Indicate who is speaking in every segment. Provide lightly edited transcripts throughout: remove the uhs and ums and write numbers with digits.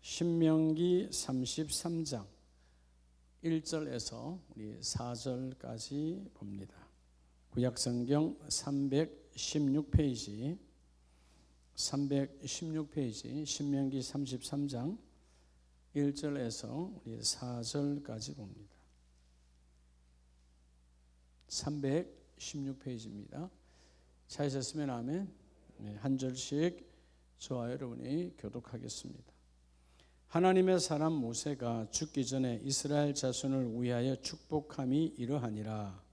Speaker 1: 신명기 33장 1절에서 우리 4절까지 봅니다. 구약성경 316페이지 신명기 33장 1절에서 우리 4절까지 봅니다. 316페이지입니다. 찾으셨으면 아멘. 한 절씩 저와 여러분이 교독하겠습니다. 하나님의 사람 모세가 죽기 전에 이스라엘 자손을 위하여 축복함이 이러하니라.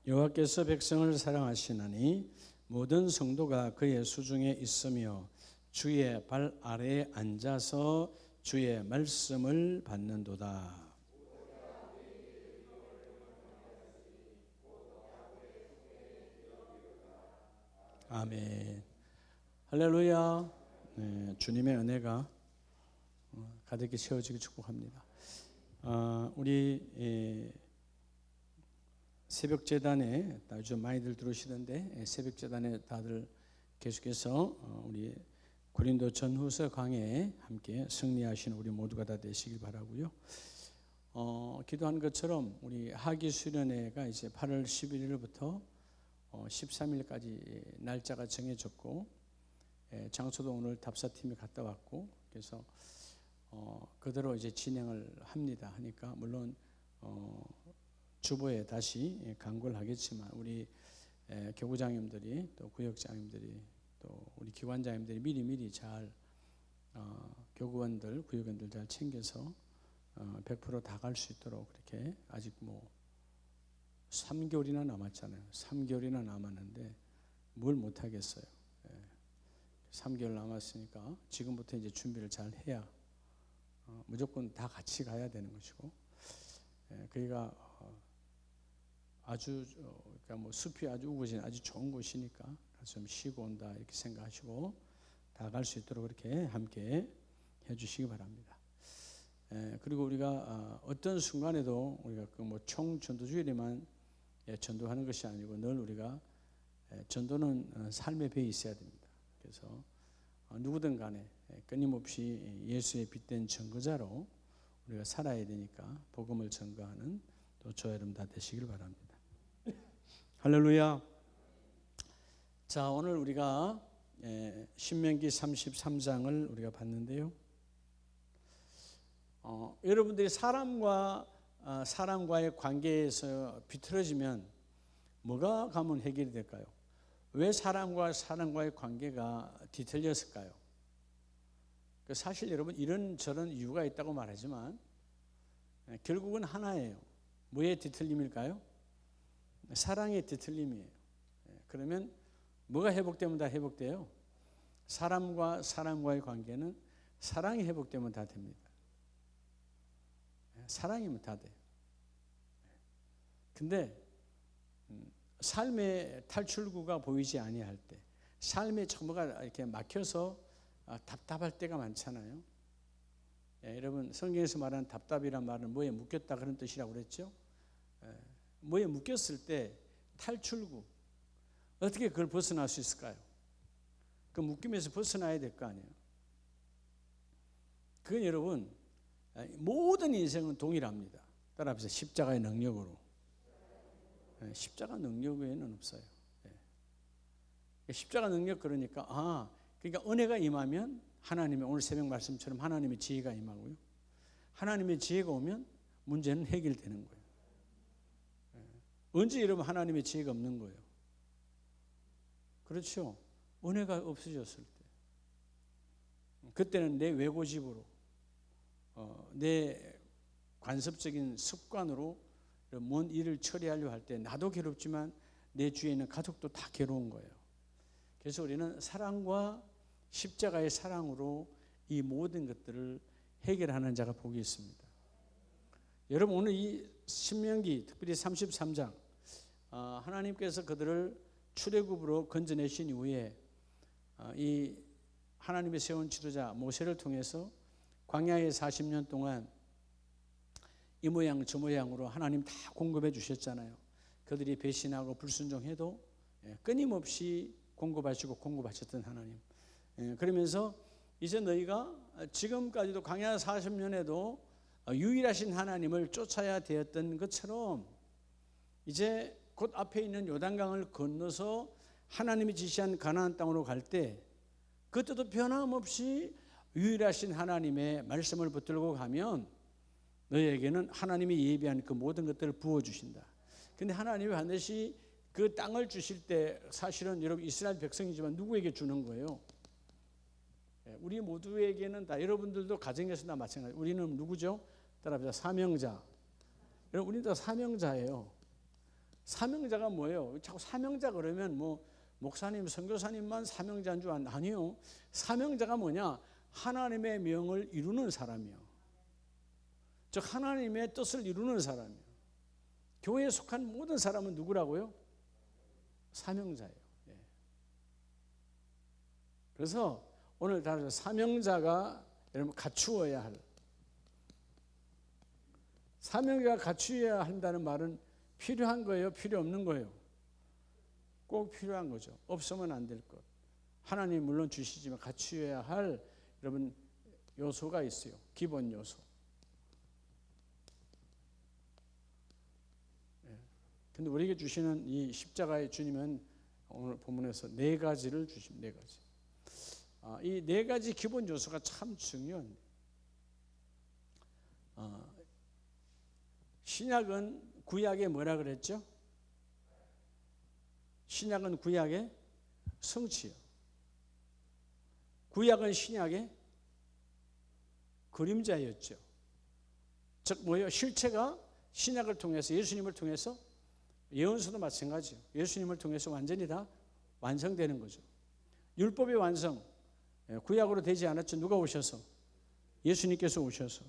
Speaker 1: 여호와께서 백성을 사랑하시나니 모든 성도가 그의 수중에 있으며 주의 발 아래에 앉아서 주의 말씀을 받는도다. 아멘. 할렐루야. 네, 주님의 은혜가 가득히 채워지기 축복합니다. 우리 새벽 재단에 좀 많이들 들어오시던데 새벽 재단에 다들 계속해서 우리 고린도 전후서 강해에 함께 승리하시는 우리 모두가 다 되시길 바라고요. 기도한 것처럼 우리 하기 수련회가 이제 8월 11일부터 13일까지 날짜가 정해졌고 장소도 오늘 답사팀이 갔다 왔고 그래서 그대로 이제 진행을 합니다. 하니까 물론 주보에 다시 강구를 하겠지만 우리 교구장님들이 또 구역장님들이 또 우리 기관장님들이 미리 잘 교구원들, 구역원들 잘 챙겨서 100% 다 갈 수 있도록 그렇게 아직 3개월이나 남았잖아요. 3개월이나 남았는데 뭘 못하겠어요. 3개월 남았으니까 지금부터 이제 준비를 잘 해야 무조건 다 같이 가야 되는 것이고 그러니까 아주 그러니까 숲이 아주 우거진 아주 좋은 곳이니까 좀 쉬고 온다 이렇게 생각하시고 다 갈 수 있도록 그렇게 함께 해주시기 바랍니다. 그리고 우리가 어떤 순간에도 우리가 총 전도주일에만 전도하는 것이 아니고 늘 우리가 전도는 삶의 배에 있어야 됩니다. 그래서 누구든 간에 끊임없이 예수의 빛된 증거자로 우리가 살아야 되니까 복음을 전가하는 또 저 여러분 다 되시길 바랍니다. 할렐루야. 자, 오늘 우리가 신명기 33장을 우리가 봤는데요. 여러분들이 사람과의 관계에서 비틀어지면 뭐가 가면 해결이 될까요? 왜 사람과의 관계가 뒤틀렸을까요? 사실 여러분 이런저런 이유가 있다고 말하지만 결국은 하나예요. 뭐의 뒤틀림일까요? 사랑의 뒤틀림이에요. 그러면 뭐가 회복되면 다 회복돼요? 사람과의 관계는 사랑이 회복되면 다 됩니다. 사랑이면 다 돼요. 근데 삶의 탈출구가 보이지 아니할 때, 삶의 뭐가 이렇게 막혀서 답답할 때가 많잖아요. 여러분 성경에서 말하는 답답이란 말은 뭐에 묶였다 그런 뜻이라고 그랬죠? 뭐에 묶였을 때 탈출구 어떻게 그걸 벗어날 수 있을까요? 그 묶임에서 벗어나야 될 거 아니에요. 그건 여러분 모든 인생은 동일합니다. 따라합시다. 십자가의 능력으로. 십자가 능력 외에는 없어요. 십자가 능력 그러니까 은혜가 임하면 하나님의 오늘 새벽 말씀처럼 하나님의 지혜가 임하고요. 하나님의 지혜가 오면 문제는 해결되는 거예요. 언제 여러분 하나님의 지혜가 없는 거예요? 그렇죠. 은혜가 없어졌을 때. 그때는 내 외고집으로 내 관습적인 습관으로 뭔 일을 처리하려고 할 때 나도 괴롭지만 내 주위에 있는 가족도 다 괴로운 거예요. 그래서 우리는 사랑과 십자가의 사랑으로 이 모든 것들을 해결하는 자가 복이 있습니다. 여러분 오늘 이 신명기 특별히 33장 하나님께서 그들을 출애굽으로 건져내신 이후에 이 하나님의 세운 지도자 모세를 통해서 광야에 40년 동안 이 모양 저 모양으로 하나님 다 공급해 주셨잖아요. 그들이 배신하고 불순종해도 끊임없이 공급하셨던 하나님. 그러면서 이제 너희가 지금까지도 광야 40년에도 유일하신 하나님을 쫓아야 되었던 것처럼 이제 곧 앞에 있는 요단강을 건너서 하나님이 지시한 가나안 땅으로 갈 때 그때도 변함없이 유일하신 하나님의 말씀을 붙들고 가면 너희에게는 하나님이 예비한 그 모든 것들을 부어주신다. 근데 하나님이 반드시 그 땅을 주실 때 사실은 여러분 이스라엘 백성이지만 누구에게 주는 거예요? 우리 모두에게는 다, 여러분들도 가정에서 다 마찬가지. 우리는 누구죠? 따라합시다. 사명자. 여러분 우리 다 사명자예요. 사명자가 뭐예요? 자꾸 사명자 그러면 뭐 목사님, 선교사님만 사명자인 줄 아니요. 사명자가 뭐냐? 하나님의 명을 이루는 사람이요. 즉 하나님의 뜻을 이루는 사람이요. 교회에 속한 모든 사람은 누구라고요? 사명자예요. 그래서 오늘 다른 사명자가 여러분 갖추어야 할, 사명자가 갖추어야 한다는 말은 필요한 거예요? 필요 없는 거예요? 꼭 필요한 거죠. 없으면 안 될 것. 하나님 물론 주시지만 갖추어야 할 여러분 요소가 있어요. 기본 요소. 근데 우리에게 주시는 이 십자가의 주님은 오늘 본문에서 4가지를 주십니다. 4가지. 이 4가지 기본 요소가 참 중요합니다. 신약은 구약에 뭐라 그랬죠? 신약은 구약의 성취요. 구약은 신약의 그림자였죠. 즉 뭐예요? 실체가 신약을 통해서 예수님을 통해서 예언서도 마찬가지예요. 예수님을 통해서 완전히 다 완성되는 거죠. 율법의 완성 구약으로 되지 않았죠. 누가 오셔서? 예수님께서 오셔서.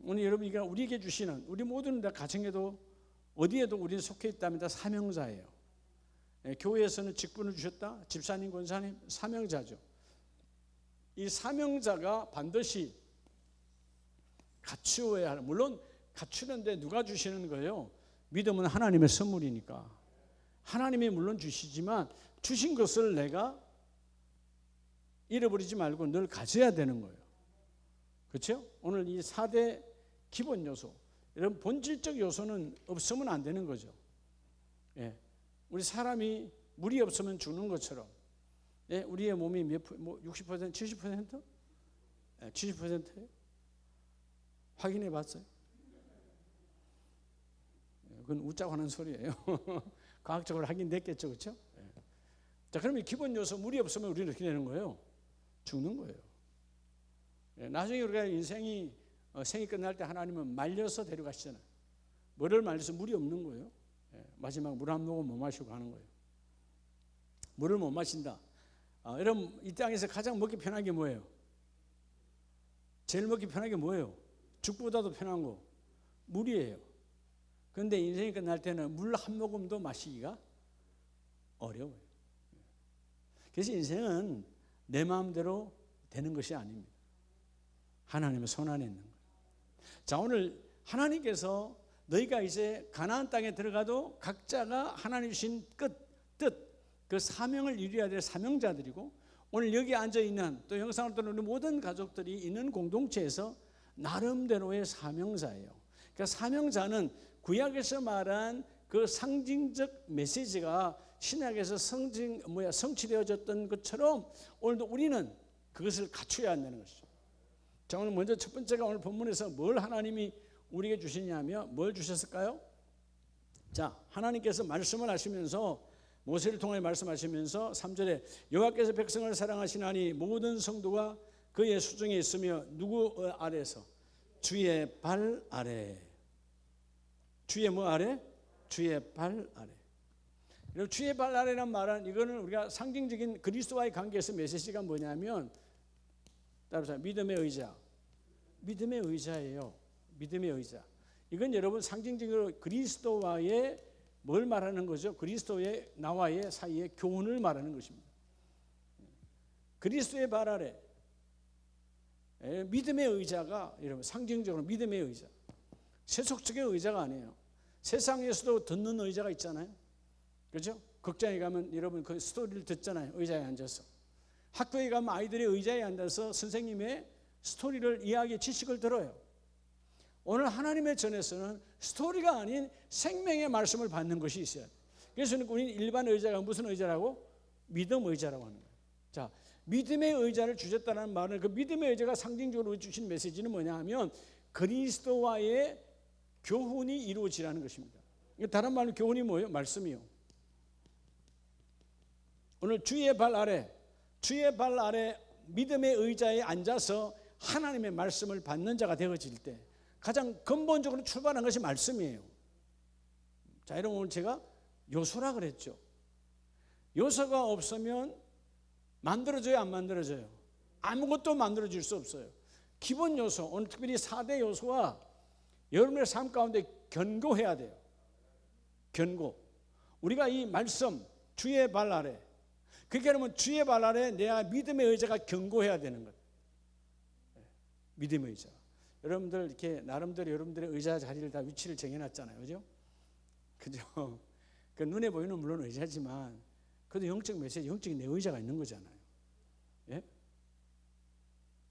Speaker 1: 오늘 여러분 이게 우리에게 주시는 우리 모두는 다 가정에도 어디에도 우리는 속해 있다면 다 사명자예요. 교회에서는 직분을 주셨다. 집사님, 권사님 사명자죠. 이 사명자가 반드시 갖추어야 할, 물론 갖추는데 누가 주시는 거예요? 믿음은 하나님의 선물이니까 하나님이 물론 주시지만 주신 것을 내가 잃어버리지 말고 늘 가져야 되는 거예요. 그렇죠? 오늘 이 4대 기본 요소, 이런 본질적 요소는 없으면 안 되는 거죠. 우리 사람이 물이 없으면 죽는 것처럼 우리의 몸이 60%, 70%? 70%예요? 확인해 봤어요? 그건 웃자고 하는 소리예요. 과학적으로 확인됐겠죠, 그렇죠? 자, 그러면 기본 요소 물이 없으면 우리는 어떻게 되는 거예요? 죽는 거예요. 나중에 우리가 인생이 생이 끝날 때 하나님은 말려서 데려가시잖아요. 뭐를 말려서? 물이 없는 거예요. 마지막 물 한 모금 못 마시고 가는 거예요. 물을 못 마신다. 여러분 이 땅에서 가장 먹기 편한 게 뭐예요? 제일 먹기 편한 게 뭐예요? 죽보다도 편한 거 물이에요. 그런데 인생이 끝날 때는 물 한 모금도 마시기가 어려워요. 그래서 인생은 내 마음대로 되는 것이 아닙니다. 하나님의 손 안에 있는 거예요. 자, 오늘 하나님께서 너희가 이제 가나안 땅에 들어가도 각자가 하나님 주신 뜻, 그 사명을 이루어야 될 사명자들이고, 오늘 여기 앉아있는 또 영상을 듣는 우리 모든 가족들이 있는 공동체에서 나름대로의 사명자예요. 그러니까 사명자는 구약에서 말한 그 상징적 메시지가 신약에서 성취되어졌던 것처럼 오늘도 우리는 그것을 갖춰야 한다는 것이죠. 자, 오늘 먼저 첫 번째가 오늘 본문에서 뭘 하나님이 우리에게 주시냐면 뭘 주셨을까요? 자, 하나님께서 말씀을 하시면서 모세를 통해 말씀하시면서 3절에 여호와께서 백성을 사랑하시나니 모든 성도가 그의 수중에 있으며 누구 아래서? 주의 발 아래. 주의 뭐 아래? 주의 발 아래. 주의 발 아래란 말은 이거는 우리가 상징적인 그리스도와의 관계에서 메시지가 뭐냐면 따라서 믿음의 의자. 믿음의 의자예요. 믿음의 의자. 이건 여러분 상징적으로 그리스도와의 뭘 말하는 거죠? 그리스도의 나와의 사이의 교훈을 말하는 것입니다. 그리스도의 발 아래 믿음의 의자가, 여러분 상징적으로 믿음의 의자, 세속적인 의자가 아니에요. 세상에서도 듣는 의자가 있잖아요. 그렇죠? 극장에 가면 여러분 그 스토리를 듣잖아요. 의자에 앉아서. 학교에 가면 아이들이 의자에 앉아서 선생님의 스토리를, 이야기, 지식을 들어요. 오늘 하나님의 전에서는 스토리가 아닌 생명의 말씀을 받는 것이 있어요. 그래서 우리는 일반 의자가 무슨 의자라고? 믿음 의자라고 하는 거예요. 자, 믿음의 의자를 주셨다는 말은, 그 믿음의 의자가 상징적으로 주신 메시지는 뭐냐 하면 그리스도와의 교훈이 이루어지라는 것입니다. 다른 말로 교훈이 뭐예요? 말씀이요. 오늘 주의 발 아래 믿음의 의자에 앉아서 하나님의 말씀을 받는 자가 되어질 때 가장 근본적으로 출발한 것이 말씀이에요. 자, 여러분 오늘 제가 요소라 그랬죠. 요소가 없으면 만들어져요, 안 만들어져요? 아무것도 만들어질 수 없어요. 기본 요소, 오늘 특별히 4대 요소와 여러분의 삶 가운데 견고해야 돼요. 견고. 우리가 이 말씀, 주의 발 아래, 그렇게 하면 주의 발 아래 내가 믿음의 의자가 견고해야 되는 거예요. 믿음의 의자. 여러분들 이렇게 나름대로 여러분들의 의자 자리를 다 위치를 정해놨잖아요, 그죠? 그죠? 그 눈에 보이는 물론 의자지만 그래도 영적 메시지, 영적인 내 의자가 있는 거잖아요. 예?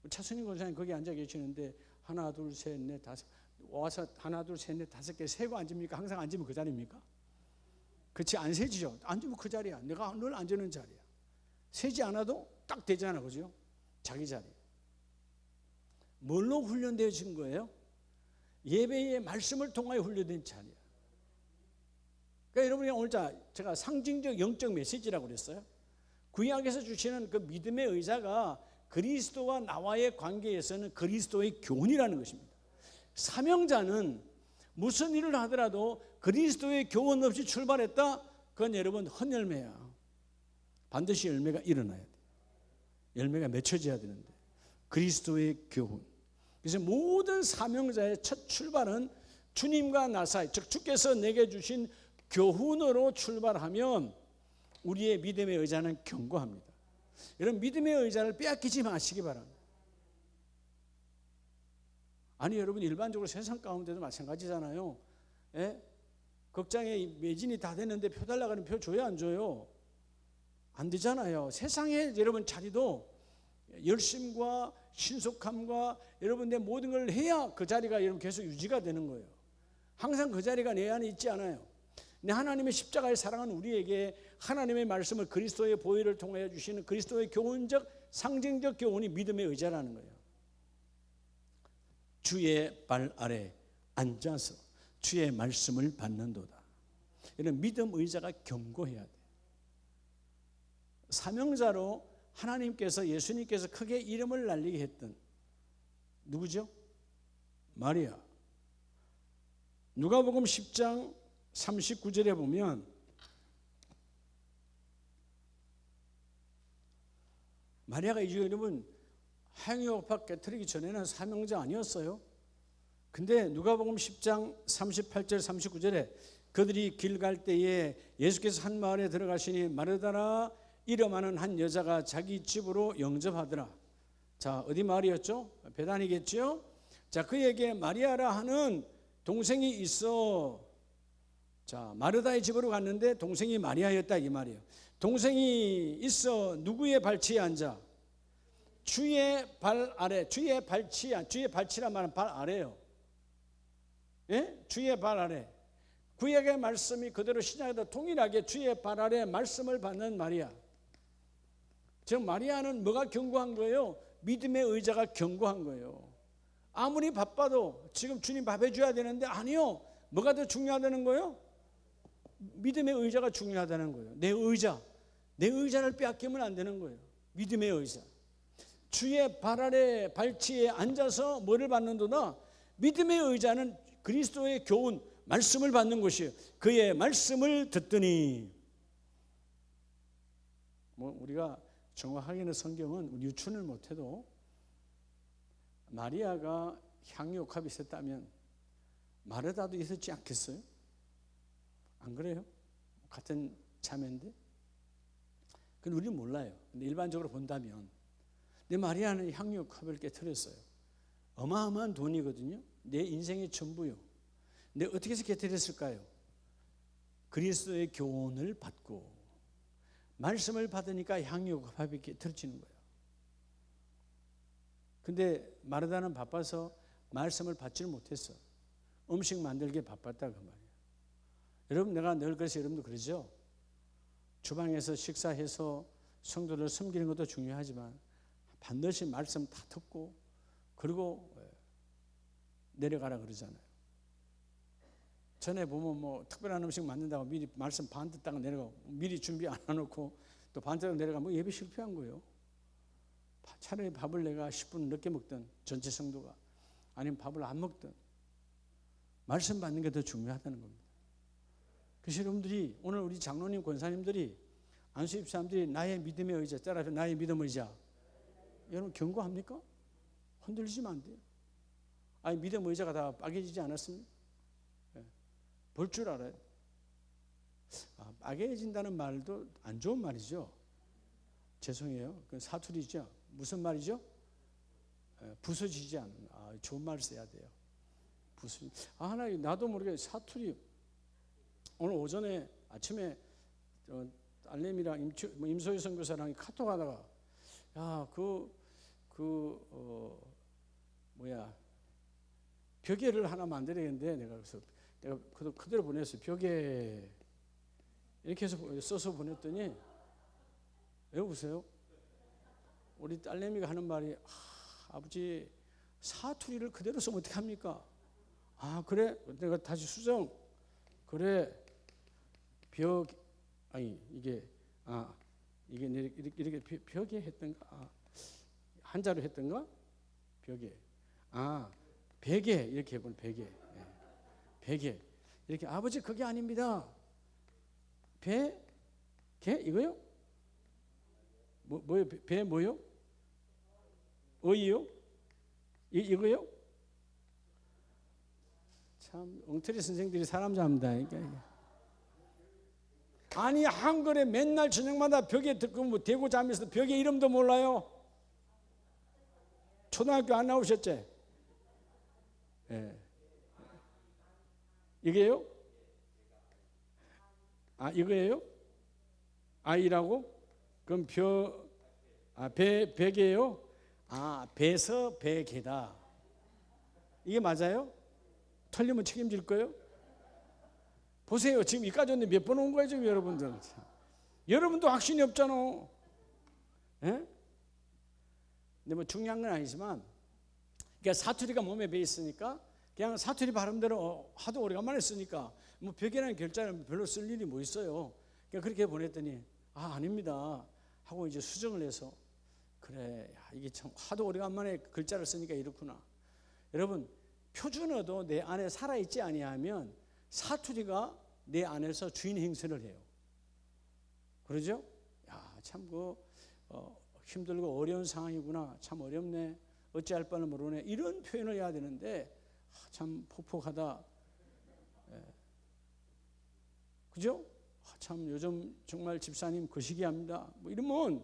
Speaker 1: 차순인 권사님 거기 앉아 계시는데 하나, 둘, 셋, 넷, 다섯 와서 하나, 둘, 셋, 넷, 다섯 개 세고 앉습니까? 항상 앉으면 그 자리입니까? 그렇지, 안 세지죠. 앉으면 그 자리야. 내가 늘 앉는 자리야. 세지 않아도 딱 되잖아, 그죠? 자기 자리. 뭘로 훈련되어진 거예요? 예배의 말씀을 통하여 훈련된 자리야. 그러니까 여러분이 오늘 제가 상징적 영적 메시지라고 그랬어요. 구약에서 주시는 그 믿음의 의자가 그리스도와 나와의 관계에서는 그리스도의 교훈이라는 것입니다. 사명자는 무슨 일을 하더라도 그리스도의 교훈 없이 출발했다? 그건 여러분 헛열매야. 반드시 열매가 일어나야 돼. 열매가 맺혀져야 되는데 그리스도의 교훈. 그래서 모든 사명자의 첫 출발은 주님과 나 사이, 즉 주께서 내게 주신 교훈으로 출발하면 우리의 믿음의 의자는 견고합니다. 여러분 믿음의 의자를 빼앗기지 마시기 바랍니다. 아니 여러분 일반적으로 세상 가운데도 마찬가지잖아요. 예? 극장에 매진이 다 됐는데 표 달라고 하는 표 줘요, 안 줘요? 안 되잖아요. 세상에 여러분 자리도 열심과 신속함과 여러분의 모든 걸 해야 그 자리가 여러분 계속 유지가 되는 거예요. 항상 그 자리가 내 안에 있지 않아요. 근데 하나님의 십자가의 사랑은 우리에게 하나님의 말씀을 그리스도의 보혈을 통하여 주시는 그리스도의 교훈적 상징적 교훈이 믿음의 의자라는 거예요. 주의 발 아래 앉아서 주의 말씀을 받는도다. 이런 믿음 의자가 견고해야 돼. 사명자로 하나님께서 예수님께서 크게 이름을 날리게 했던 누구죠? 마리아. 누가복음 10장 39절에 보면 마리아가 이제 여러분 향유옥합 깨트리기 전에는 사명자 아니었어요. 근데 누가복음 10장 38절 39절에 그들이 길 갈 때에 예수께서 한 마을에 들어가시니 마르다라 이름하는 한 여자가 자기 집으로 영접하더라. 자, 어디 마을이었죠? 베다니겠죠? 자, 그에게 마리아라 하는 동생이 있어. 자, 마르다의 집으로 갔는데 동생이 마리아였다 이 말이에요. 동생이 있어 누구의 발치에 앉아? 주의 발 아래. 주의 발치야. 주의 발치란 말은 발 아래요. 예? 주의 발 아래. 구약의 말씀이 그대로 신약에도 동일하게 주의 발 아래 말씀을 받는 마리아. 즉 마리아는 뭐가 견고한 거예요? 믿음의 의자가 견고한 거예요. 아무리 바빠도 지금 주님 밥 해줘야 되는데 아니요. 뭐가 더 중요하다는 거예요? 믿음의 의자가 중요하다는 거예요. 내 의자. 내 의자를 빼앗기면 안 되는 거예요. 믿음의 의자. 주의 발 아래 발치에 앉아서 뭐를 받는도다? 믿음의 의자는 그리스도의 교훈, 말씀을 받는 것이에요. 그의 말씀을 듣더니 우리가 정확하게는 성경은 유추를 못해도 마리아가 향유옥합이 있었다면 마르다도 있었지 않겠어요? 안 그래요? 같은 자매인데. 그건 우리는 몰라요. 근데 일반적으로 본다면 근데 마리아는 향유 컵을 깨뜨렸어요. 어마어마한 돈이거든요. 내 인생의 전부요. 근데 어떻게 해서 깨뜨렸을까요? 그리스도의 교훈을 받고 말씀을 받으니까 향유 컵이 깨뜨려지는 거예요. 근데 마르다는 바빠서 말씀을 받지를 못했어. 음식 만들기에 바빴다 그 말이에요. 여러분, 내가 늘 그래서 여러분도 그러죠. 주방에서 식사해서 성도를 섬기는 것도 중요하지만 반드시 말씀 다 듣고 그리고 내려가라 그러잖아요. 전에 보면 뭐 특별한 음식 만든다고 미리 말씀 반 듣다가 내려가고 미리 준비 안 해놓고 또 반 듣다가 내려가면 예배 실패한 거예요. 차라리 밥을 내가 10분 늦게 먹든 전체 성도가 아니면 밥을 안 먹든 말씀 받는 게 더 중요하다는 겁니다. 그래서 여러분들이 오늘 우리 장로님 권사님들이 안수입 사람들이 나의 믿음의 의자, 따라서 나의 믿음의 의자, 여러분 경고합니까? 흔들리시면 안 돼요. 아니 믿음의 의자가 다 빠개지지 않았습니까? 볼 줄 알아요. 빠개진다는 말도 안 좋은 말이죠. 죄송해요. 그건 사투리죠. 무슨 말이죠? 부서지지 않는. 좋은 말 써야 돼요. 나도 모르게 사투리. 오늘 오전에 아침에 딸내미랑 임소희 선교사랑 카톡하다가 벽에를 하나 만들어야겠는데 내가 그대로 보냈어요. 벽에 이렇게 해서 써서 보냈더니 왜 웃으세요? 우리 딸내미가 하는 말이 아버지 사투리를 그대로 쓰면 어떻게 합니까? 그래? 내가 다시 수정. 그래. 이게 이렇게 벽에 했던가? 한자로 했던가? 벽에. 베개 이렇게 해보면 베개. 베개. 이렇게 아버지 그게 아닙니다. 개 이거요? 뭐요? 배 뭐요? 어이요? 이거요? 참 엉터리 선생들이 사람 잡는다. 아니 한글에 맨날 저녁마다 벽에 대고 자면서 벽에 이름도 몰라요? 초등학교 안 나오셨지? 이게요? 이거예요? 아이라고? 그럼 베개요? 배서 베개다. 이게 맞아요? 틀리면 책임질 거예요? 보세요. 지금 이까지 왔는데 몇 번 온 거예요, 지금 여러분들. 여러분도 확신이 없잖아. 근데 뭐 중요한 건 아니지만, 그러니까 사투리가 몸에 배 있으니까 그냥 사투리 발음대로 하도 오래간만에 쓰니까 뭐 벽이라는 글자는 별로 쓸 일이 뭐 있어요. 그러니까 그렇게 보냈더니 아닙니다 하고 이제 수정을 해서 그래 이게 참 하도 오래간만에 글자를 쓰니까 이렇구나. 여러분 표준어도 내 안에 살아있지 아니하면 사투리가 내 안에서 주인 행세를 해요. 그러죠? 참 힘들고 어려운 상황이구나. 참 어렵네. 어찌할 바를 모르네. 이런 표현을 해야 되는데 참 폭폭하다. 그죠? 참 요즘 정말 집사님 거시기합니다. 뭐 이러면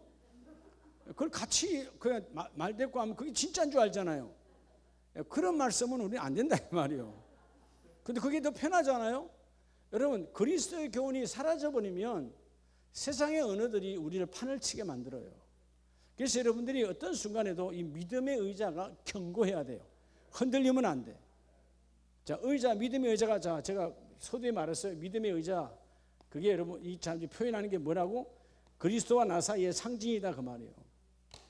Speaker 1: 그걸 같이 그냥 말대꾸 하면 그게 진짜인 줄 알잖아요. 그런 말씀은 우리는 안 된다 이 말이에요. 근데 그게 더 편하잖아요. 여러분 그리스도의 교훈이 사라져버리면 세상의 언어들이 우리를 판을 치게 만들어요. 그래서 여러분들이 어떤 순간에도 이 믿음의 의자가 견고해야 돼요. 흔들리면 안 돼. 자, 의자, 믿음의 의자가 제가 서두에 말했어요. 믿음의 의자. 그게 여러분 이 참 표현하는 게 뭐라고? 그리스도와 나 사이의 상징이다 그 말이에요.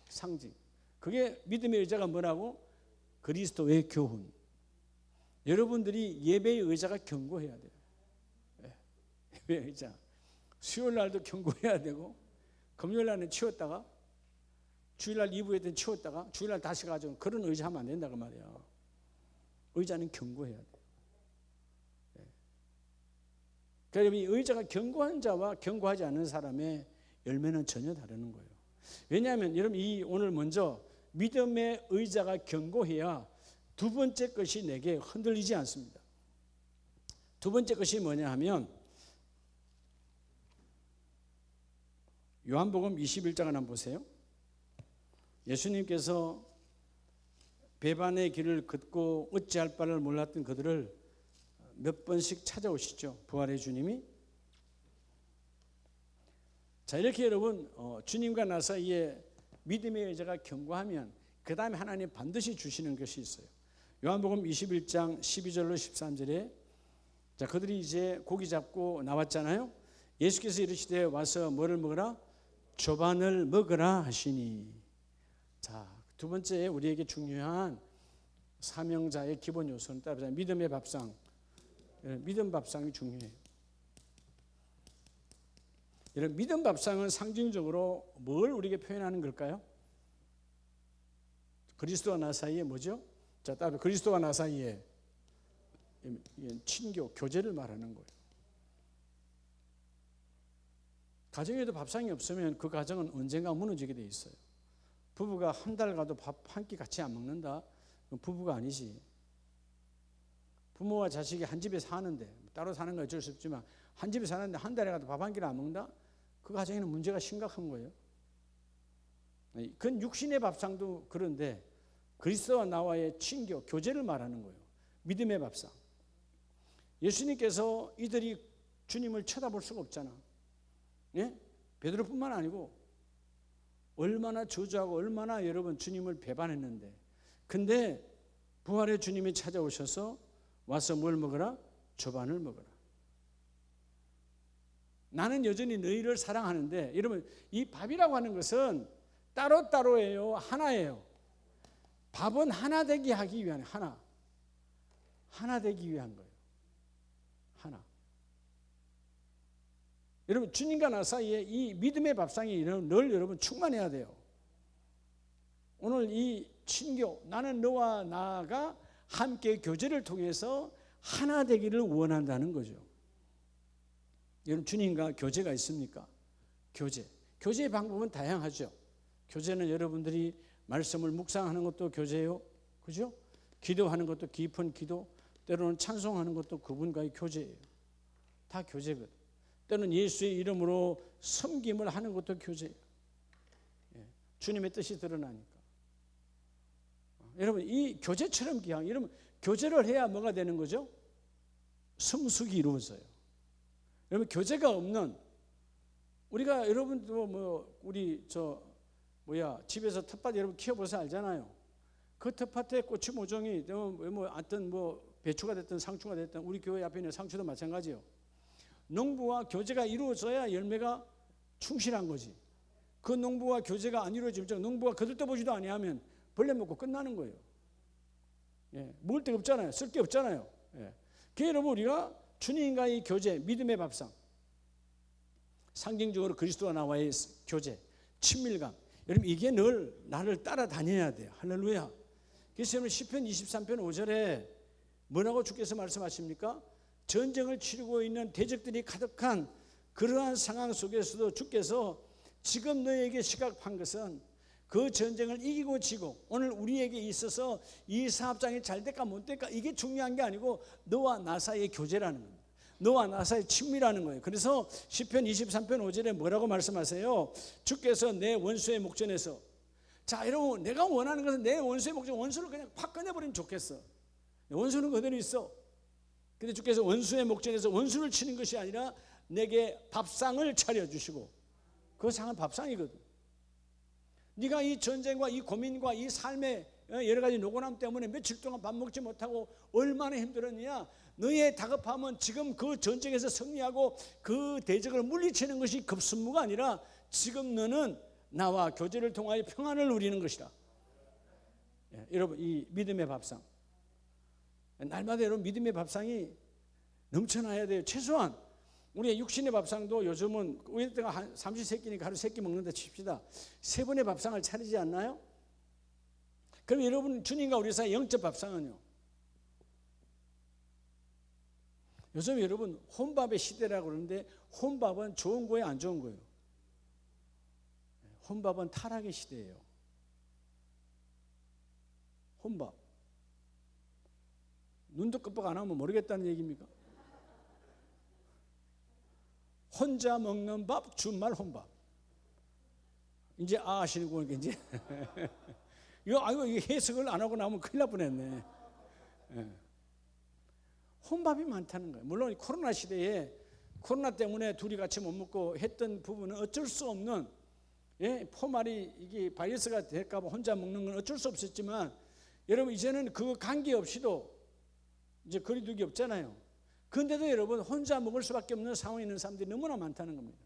Speaker 1: 상징. 그게 믿음의 의자가 뭐라고? 그리스도의 교훈. 여러분들이 예배의 의자가 견고해야 돼요. 예배의 의자. 수요일 날도 견고해야 되고 금요일 날은 치웠다가 주일날 2부에 든 치웠다가 주일날 다시 가지고 그런 의자 하면 안 된다 그 말이야. 의자는 견고해야 돼. 그러니까 이 의자가 견고한 자와 견고하지 않은 사람의 열매는 전혀 다르는 거예요. 왜냐하면 여러분 오늘 먼저 믿음의 의자가 견고해야 두 번째 것이 내게 흔들리지 않습니다. 두 번째 것이 뭐냐 하면 요한복음 21장 한번 보세요. 예수님께서 배반의 길을 걷고 어찌할 바를 몰랐던 그들을 몇 번씩 찾아오시죠. 부활의 주님이. 자, 이렇게 여러분 주님과 나 사이에 믿음의 여자가 견고하면 그 다음에 하나님 반드시 주시는 것이 있어요. 요한복음 21장 12절로 13절에 자, 그들이 이제 고기 잡고 나왔잖아요. 예수께서 이르시되 와서 뭐를 먹으라? 조반을 먹으라 하시니. 자, 두 번째 우리에게 중요한 사명자의 기본 요소는 따라서 믿음의 밥상. 믿음 밥상이 중요해요. 이런 믿음 밥상은 상징적으로 뭘 우리에게 표현하는 걸까요? 그리스도와 나 사이에 뭐죠? 자, 따라 그리스도와 나 사이에 친교, 교제를 말하는 거예요. 가정에도 밥상이 없으면 그 가정은 언젠가 무너지게 돼 있어요. 부부가 한 달 가도 밥 한 끼 같이 안 먹는다? 그건 부부가 아니지. 부모와 자식이 한 집에 사는데 따로 사는 건 어쩔 수 없지만 한 집에 사는데 한 달에 가도 밥 한 끼를 안 먹는다? 그 가정에는 문제가 심각한 거예요. 그건 육신의 밥상도 그런데 그리스도와 나와의 친교, 교제를 말하는 거예요. 믿음의 밥상. 예수님께서 이들이 주님을 쳐다볼 수가 없잖아. 예? 베드로뿐만 아니고 얼마나 저주하고 얼마나 여러분 주님을 배반했는데, 근데 부활의 주님이 찾아오셔서 와서 뭘 먹어라? 조반을 먹어라. 나는 여전히 너희를 사랑하는데, 여러분 이 밥이라고 하는 것은 따로따로예요, 하나예요. 밥은 하나 되게 하기 위한, 하나 되기 위한 거예요. 하나. 여러분 주님과 나 사이에 이 믿음의 밥상이 늘 여러분 충만해야 돼요. 오늘 이 친교, 나는 너와 나가 함께 교제를 통해서 하나 되기를 원한다는 거죠. 여러분 주님과 교제가 있습니까? 교제의 방법은 다양하죠. 교제는 여러분들이 말씀을 묵상하는 것도 교제예요. 그죠? 기도하는 것도 깊은 기도, 때로는 찬송하는 것도 그분과의 교제예요. 다 교제거든. 때로는 예수의 이름으로 섬김을 하는 것도 교제예요. 주님의 뜻이 드러나니까. 여러분 이 교제처럼 귀한, 여러분 교제를 해야 뭐가 되는 거죠? 성숙이 이루어져요. 여러분 교제가 없는, 우리가 여러분도 우리 집에서 텃밭 여러분 키워보서 알잖아요. 그 텃밭에 고추 모종이 어떤 배추가 됐든 상추가 됐든, 우리 교회 앞에 있는 상추도 마찬가지예요. 농부와 교제가 이루어져야 열매가 충실한 거지. 그 농부와 교제가 안 이루어지면 농부가 거들떠보지도 아니하면 벌레 먹고 끝나는 거예요. 먹을 데가 없잖아요. 쓸 게 없잖아요. 그 여러분 우리가 주님과의 교제, 믿음의 밥상, 상징적으로 그리스도와 나와의 교제, 친밀감, 여러분 이게 늘 나를 따라다녀야 돼요. 할렐루야. 그래서 여러분 시편 23편 5절에 뭐라고 주께서 말씀하십니까? 전쟁을 치르고 있는 대적들이 가득한 그러한 상황 속에서도 주께서 지금 너에게 시각한 것은 그 전쟁을 이기고 지고 오늘 우리에게 있어서 이 사업장이 잘 될까 못 될까 이게 중요한 게 아니고 너와 나 사이의 교제라는 겁니다. 너와 나 사이의 친밀하는 거예요. 그래서 시편 23편 5절에 뭐라고 말씀하세요? 주께서 내 원수의 목전에서, 자 여러분 내가 원하는 것은 내 원수의 목전, 원수를 그냥 팍 꺼내버리면 좋겠어. 원수는 그대로 있어. 근데 주께서 원수의 목전에서 원수를 치는 것이 아니라 내게 밥상을 차려주시고, 그 상은 밥상이거든. 네가 이 전쟁과 이 고민과 이 삶의 여러 가지 노곤함 때문에 며칠 동안 밥 먹지 못하고 얼마나 힘들었느냐. 너의 다급함은 지금 그 전쟁에서 승리하고 그 대적을 물리치는 것이 급선무가 아니라 지금 너는 나와 교제를 통하여 평안을 누리는 것이다. 여러분 이 믿음의 밥상, 날마다 여러분 믿음의 밥상이 넘쳐나야 돼요. 최소한 우리의 육신의 밥상도 요즘은 우리 때가 한 30세끼니까 하루 3끼 먹는다 칩시다. 3번의 밥상을 차리지 않나요? 그럼 여러분 주님과 우리 사이 영적 밥상은요? 요즘 여러분 혼밥의 시대라고 그러는데 혼밥은 좋은 거예요, 안 좋은 거예요? 혼밥은 타락의 시대예요. 혼밥. 눈도 깜빡 안 하면 모르겠다는 얘기입니까? 혼자 먹는 밥, 준말 혼밥. 이제 아시고 이제 이거 해석을 안 하고 나면 큰일 날 뻔했네. 혼밥이 많다는 거예요. 물론 코로나 시대에 코로나 때문에 둘이 같이 못 먹고 했던 부분은 어쩔 수 없는, 포말이 이게 바이러스가 될까 봐 혼자 먹는 건 어쩔 수 없었지만, 여러분 이제는 그거 관계없이도 이제 거리두기 없잖아요. 그런데도 여러분 혼자 먹을 수밖에 없는 상황에 있는 사람들이 너무나 많다는 겁니다.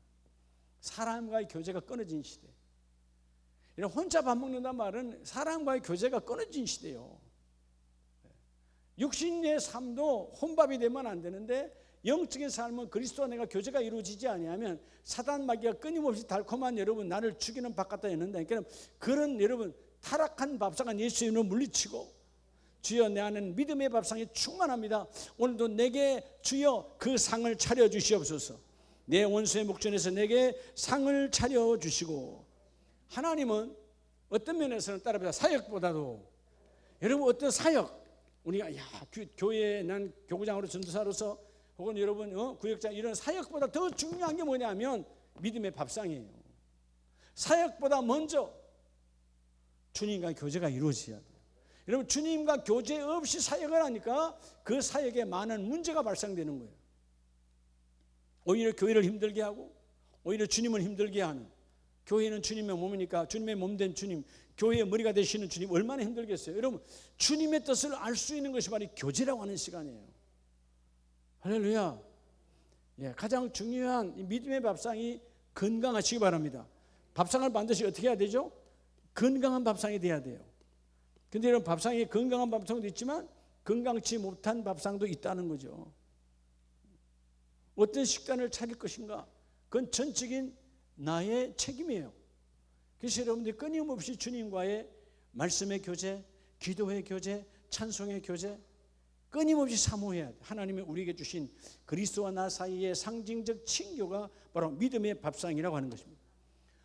Speaker 1: 사람과의 교제가 끊어진 시대. 이런 혼자 밥 먹는단 말은 사람과의 교제가 끊어진 시대예요. 육신의 삶도 혼밥이 되면 안 되는데, 영적인 삶은 그리스도와 내가 교제가 이루어지지 아니하면 사단 마귀가 끊임없이 달콤한 여러분 나를 죽이는 밥 갖다 넣는다. 그러니까 그런 여러분 타락한 밥상은 예수 이름으로 물리치고, 주여 내 안에는 믿음의 밥상이 충만합니다. 오늘도 내게 주여 그 상을 차려 주시옵소서. 내 원수의 목전에서 내게 상을 차려 주시고, 하나님은 어떤 면에서는 따라합니다. 사역보다도, 여러분 어떤 사역, 우리가 교회에 난 교구장으로 전도사로서 혹은 여러분 구역장 이런 사역보다 더 중요한 게 뭐냐면 믿음의 밥상이에요. 사역보다 먼저 주님과 교제가 이루어져야 돼요. 여러분 주님과 교제 없이 사역을 하니까 그 사역에 많은 문제가 발생되는 거예요. 오히려 교회를 힘들게 하고 오히려 주님을 힘들게 하는, 교회는 주님의 몸이니까 주님의 몸된 주님, 교회의 머리가 되시는 주님 얼마나 힘들겠어요. 여러분 주님의 뜻을 알 수 있는 것이 바로 교제라고 하는 시간이에요. 할렐루야. 가장 중요한 믿음의 밥상이 건강하시기 바랍니다. 밥상을 반드시 어떻게 해야 되죠? 건강한 밥상이 돼야 돼요. 근데 이런 밥상이 건강한 밥상도 있지만 건강치 못한 밥상도 있다는 거죠. 어떤 식단을 차릴 것인가, 그건 전적인 나의 책임이에요. 그래서 여러분들이 끊임없이 주님과의 말씀의 교제, 기도의 교제, 찬송의 교제 끊임없이 사모해야 돼. 하나님이 우리에게 주신 그리스도와 나 사이의 상징적 친교가 바로 믿음의 밥상이라고 하는 것입니다.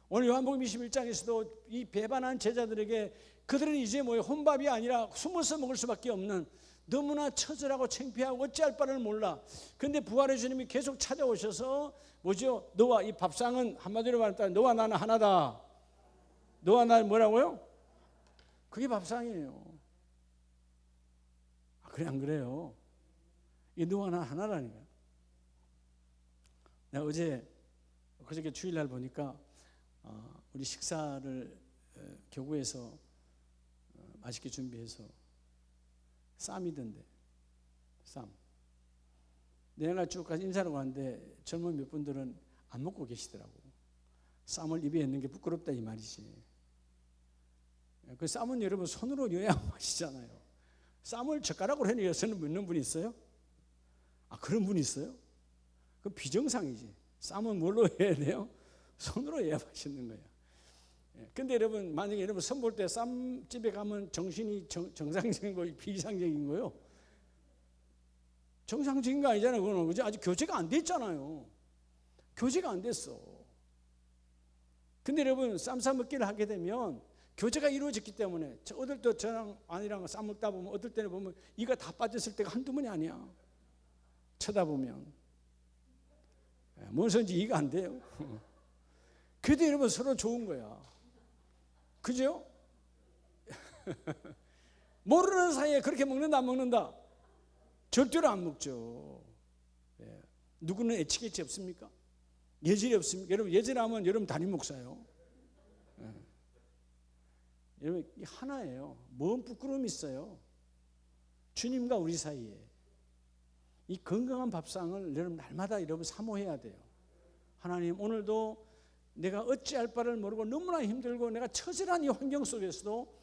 Speaker 1: 오늘 요한복음 21장에서도 이 배반한 제자들에게 그들은 이제 혼밥이 아니라 숨어서 먹을 수밖에 없는, 너무나 처절하고 창피하고 어찌할 바를 몰라. 그런데 부활의 주님이 계속 찾아오셔서 뭐죠? 너와 이 밥상은 한마디로 말하면 너와 나는 하나다. 너와 나는 뭐라고요? 그게 밥상이에요. 그래 안 그래요? 이 너와 나 하나라니까. 내가 그저께 주일날 보니까 우리 식사를 교구에서 맛있게 준비해서 쌈이던데, 쌈. 내가 쭉 가서 인사하러 가는데 젊은 몇 분들은 안 먹고 계시더라고. 쌈을 입에 넣는 게 부끄럽다 이 말이지. 그 쌈은 여러분 손으로 여야 마시잖아요. 쌈을 젓가락으로 해서 넣는 분이 있어요? 그런 분이 있어요? 그 비정상이지. 쌈은 뭘로 해야 돼요? 손으로 해야 맛있는 거야. 근데 여러분 만약에 여러분 선 볼 때 쌈집에 가면 정신이 정상적인 거예요, 비상적인 거예요? 정상적인 거 아니잖아요. 그거는 그죠? 아직 교제가 안 됐잖아요. 교제가 안 됐어. 근데 여러분 쌈 싸먹기를 하게 되면 교제가 이루어졌기 때문에, 어떨 때 저랑 아내랑 쌈 먹다 보면 어떨 때는 보면 이가 다 빠졌을 때가 한두 번이 아니야. 쳐다보면 뭔지 이해가 안 돼요. 그래도 여러분 서로 좋은 거야. 그죠? 모르는 사이에 그렇게 먹는다 안 먹는다? 절대로 안 먹죠. 누구는 애치겠지 없습니까? 예절이 없습니까? 여러분 예절하면 여러분 담임 목사예요. 여러분 하나예요. 뭔 부끄러움이 있어요? 주님과 우리 사이에 이 건강한 밥상을 여러분 날마다 여러분 사모해야 돼요. 하나님 오늘도 내가 어찌할 바를 모르고 너무나 힘들고 내가 처절한 이 환경 속에서도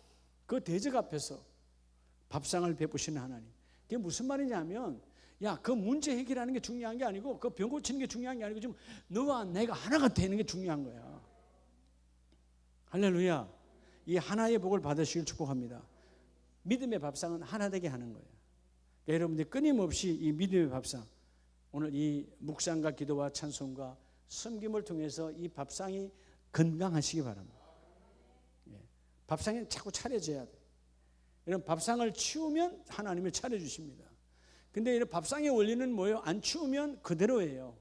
Speaker 1: 그 대적 앞에서 밥상을 베푸시는 하나님. 그게 무슨 말이냐면, 그 문제 해결하는 게 중요한 게 아니고 그 병 고치는 게 중요한 게 아니고 지금 너와 내가 하나가 되는 게 중요한 거야. 할렐루야. 이 하나의 복을 받으시길 축복합니다. 믿음의 밥상은 하나 되게 하는 거예요. 그러니까 여러분들이 끊임없이 이 믿음의 밥상, 오늘 이 묵상과 기도와 찬송과 섬김을 통해서 이 밥상이 건강하시기 바랍니다. 밥상이 자꾸 차려져야 돼요. 이런 밥상을 치우면 하나님을 차려주십니다. 근데 이런 밥상의 원리는 뭐예요? 안 치우면 그대로예요.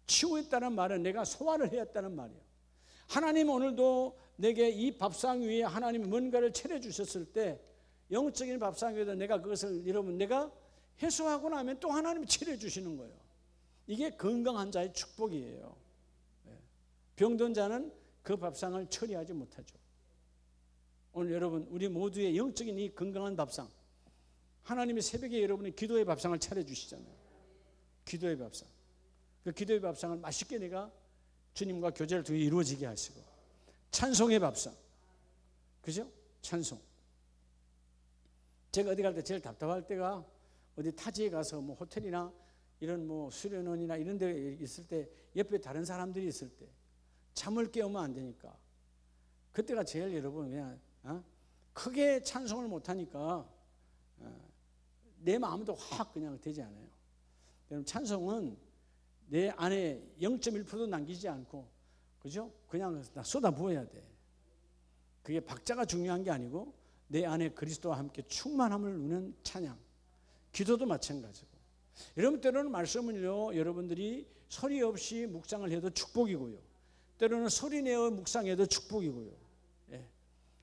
Speaker 1: 치우했다는 말은 내가 소화를 해왔다는 말이에요. 하나님 오늘도 내게 이 밥상 위에 하나님이 뭔가를 차려주셨을 때 영적인 밥상 위에다 내가 그것을 여러분 내가 해소하고 나면 또 하나님이 차려주시는 거예요. 이게 건강한 자의 축복이에요. 병든 자는 그 밥상을 처리하지 못하죠. 오늘 여러분 우리 모두의 영적인 이 건강한 밥상, 하나님이 새벽에 여러분의 기도의 밥상을 차려주시잖아요. 기도의 밥상. 그 기도의 밥상을 맛있게 내가 주님과 교제를 통해 이루어지게 하시고, 찬송의 밥상, 그죠? 찬송. 제가 어디 갈 때 제일 답답할 때가 어디 타지에 가서 뭐 호텔이나 이런 뭐 수련원이나 이런 데 있을 때 옆에 다른 사람들이 있을 때 잠을 깨우면 안 되니까 그때가 제일 여러분 그냥 크게 찬송을 못 하니까 내 마음도 확 그냥 되지 않아요. 여러분 찬송은 내 안에 0.1%도 남기지 않고, 그죠? 그냥 쏟아 부어야 돼. 그게 박자가 중요한 게 아니고 내 안에 그리스도와 함께 충만함을 누는 찬양. 기도도 마찬가지고. 여러분 때로는 말씀을요 여러분들이 소리 없이 묵상을 해도 축복이고요, 때로는 소리 내어 묵상해도 축복이고요.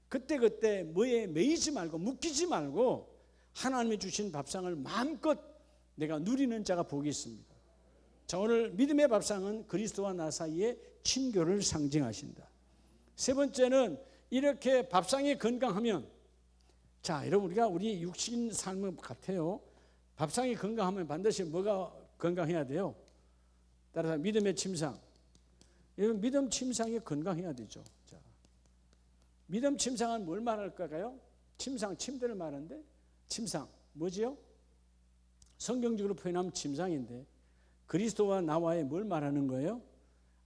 Speaker 1: 그때 뭐에 매이지 말고 묶이지 말고 하나님이 주신 밥상을 마음껏 내가 누리는 자가 복이 있습니다. 자, 오늘 믿음의 밥상은 그리스도와 나 사이의 친교를 상징하신다. 세 번째는 이렇게 밥상이 건강하면, 자 여러분 우리가 우리 육신 삶 같아요. 밥상이 건강하면 반드시 뭐가 건강해야 돼요? 따라서 믿음의 침상. 여러분 믿음 침상이 건강해야 되죠. 자, 믿음 침상은 뭘 말할까요? 침상, 침대를 말하는데 침상 뭐지요? 성경적으로 표현하면 침상인데 그리스도와 나와의 뭘 말하는 거예요?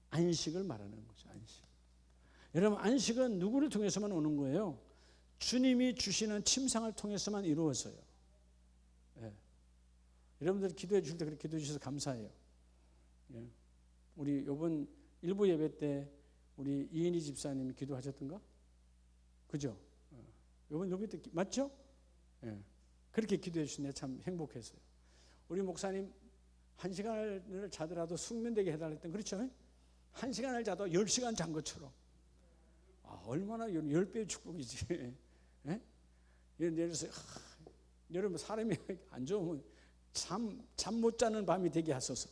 Speaker 1: 안식을 말하는 거죠. 안식. 여러분 안식은 누구를 통해서만 오는 거예요? 주님이 주시는 침상을 통해서만 이루어져요. 여러분들 기도해 주실 때 그렇게 기도해 주셔서 감사해요. 우리 이번 일부 예배 때 우리 이인희 집사님이 기도하셨던가? 그죠? 이번 예배 때 맞죠? 그렇게 기도해 주시네. 참 행복했어요. 우리 목사님 1시간을 자더라도 숙면되게 해달라 했던, 그렇죠? 1시간을 자도 10시간 잔 것처럼. 얼마나 10배의 축복이지. 예를 들어서 여러분 사람이 안 좋으면 잠 못 자는 밤이 되게 하소서.